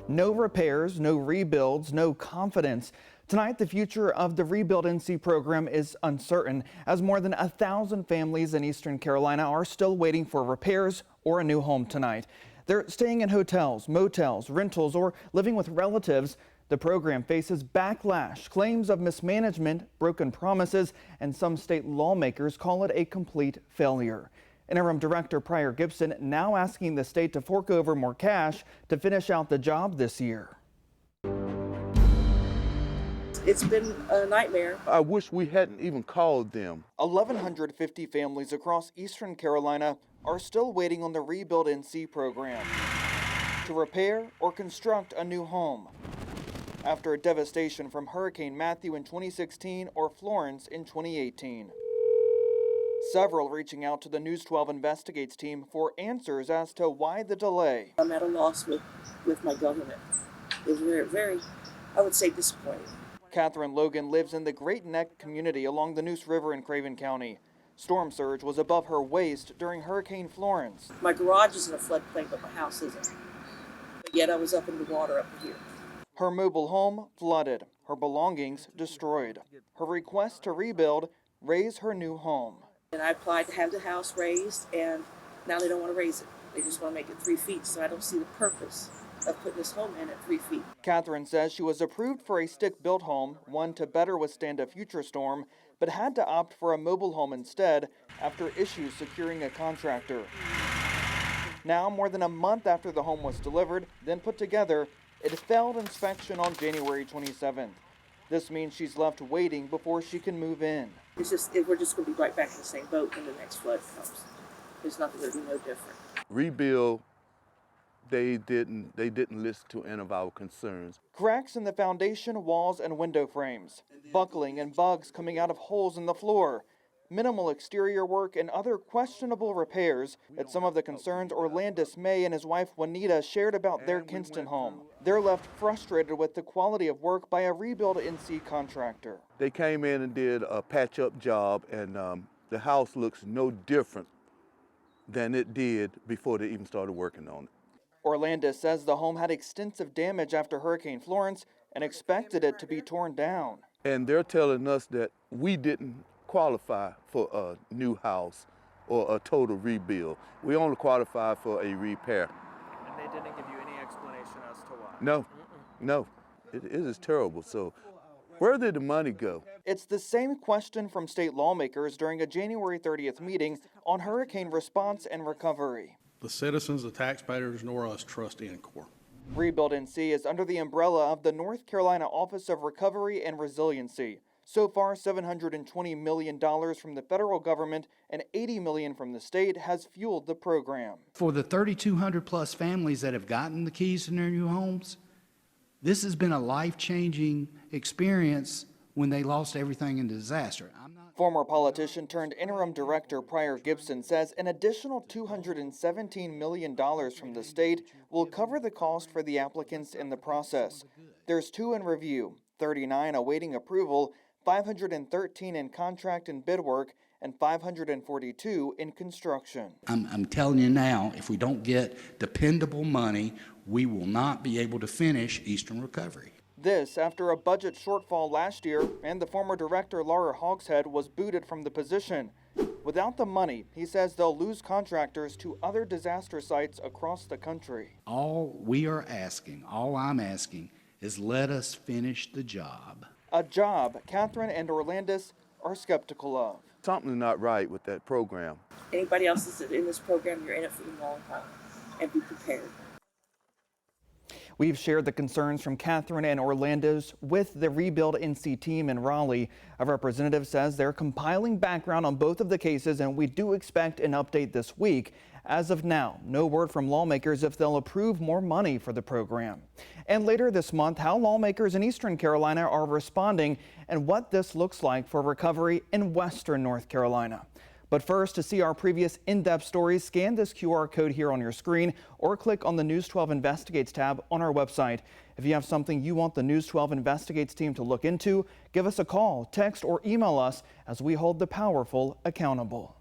No repairs, no rebuilds, no confidence. Tonight, the future of the ReBuild NC program is uncertain as more than 1,000 families in Eastern Carolina are still waiting for repairs or a new home tonight. They're staying in hotels, motels, rentals, or living with relatives. The program faces backlash, claims of mismanagement, broken promises, and some state lawmakers call it a complete failure. Interim Director Pryor Gibson now asking the state to fork over more cash to finish out the job this year. It's been a nightmare. I wish we hadn't even called them. 1,150 families across Eastern Carolina are still waiting on the ReBuild NC program to repair or construct a new home after a devastation from Hurricane Matthew in 2016 or Florence in 2018. Several reaching out to the News 12 Investigates team for answers as to why the delay. I'm at a loss with my government. It was very, I would say, disappointing. Catherine Logan lives in the Great Neck community along the Neuse River in Craven County. Storm surge was above her waist during Hurricane Florence. My garage is in a floodplain, but my house isn't. But yet I was up in the water up here. Her mobile home flooded, her belongings destroyed. Her request to rebuild, raise her new home. And I applied to have the house raised, and now they don't want to raise it. They just want to make it 3 feet, so I don't see the purpose of putting this home in at 3 feet. Catherine says she was approved for a stick-built home, one to better withstand a future storm, but had to opt for a mobile home instead after issues securing a contractor. Now, more than a month after the home was delivered, then put together, it failed inspection on January 27th. This means she's left waiting before she can move in. We're just going to be right back in the same boat when the next flood comes. There's nothing going to be no different. ReBuild, they didn't listen to any of our concerns. Cracks in the foundation, walls, and window frames, buckling and bugs coming out of holes in the floor, minimal exterior work, and other questionable repairs at some of the concerns Orlandis May and his wife Juanita shared about their Kinston home. They're left frustrated with the quality of work by a ReBuild NC contractor. They came in and did a patch-up job, and the house looks no different than it did before they even started working on it. Orlandis says the home had extensive damage after Hurricane Florence and expected it to be torn down. And they're telling us that we didn't qualify for a new house or a total rebuild. We only qualify for a repair. And they didn't give you any explanation as to why? No, it is terrible. So where did the money go? It's the same question from state lawmakers during a January 30th meeting on hurricane response and recovery. The citizens, the taxpayers, nor us trust Encore. ReBuild NC is under the umbrella of the North Carolina Office of Recovery and Resiliency. So far, $720 million from the federal government and $80 million from the state has fueled the program. For the 3,200 plus families that have gotten the keys to their new homes, this has been a life-changing experience when they lost everything in disaster. Former politician turned interim director Pryor Gibson says an additional $217 million from the state will cover the cost for the applicants in the process. There's 2 in review, 39 awaiting approval, 513 in contract and bid work, and 542 in construction. I'm telling you now, if we don't get dependable money, we will not be able to finish Eastern Recovery. This after a budget shortfall last year and the former director Laura Hogshead was booted from the position. Without the money, he says they'll lose contractors to other disaster sites across the country. All I'm asking is let us finish the job. A job Catherine and Orlandis are skeptical of. Something's not right with that program. Anybody else that's in this program, you're in it for the long haul, and be prepared. We've shared the concerns from Catherine and Orlandis with the ReBuild NC team in Raleigh. A representative says they're compiling background on both of the cases, and we do expect an update this week. As of now, no word from lawmakers if they'll approve more money for the program. And later this month, how lawmakers in Eastern Carolina are responding and what this looks like for recovery in Western North Carolina. But first, to see our previous in-depth stories, scan this QR code here on your screen or click on the News 12 Investigates tab on our website. If you have something you want the News 12 Investigates team to look into, give us a call, text, or email us as we hold the powerful accountable.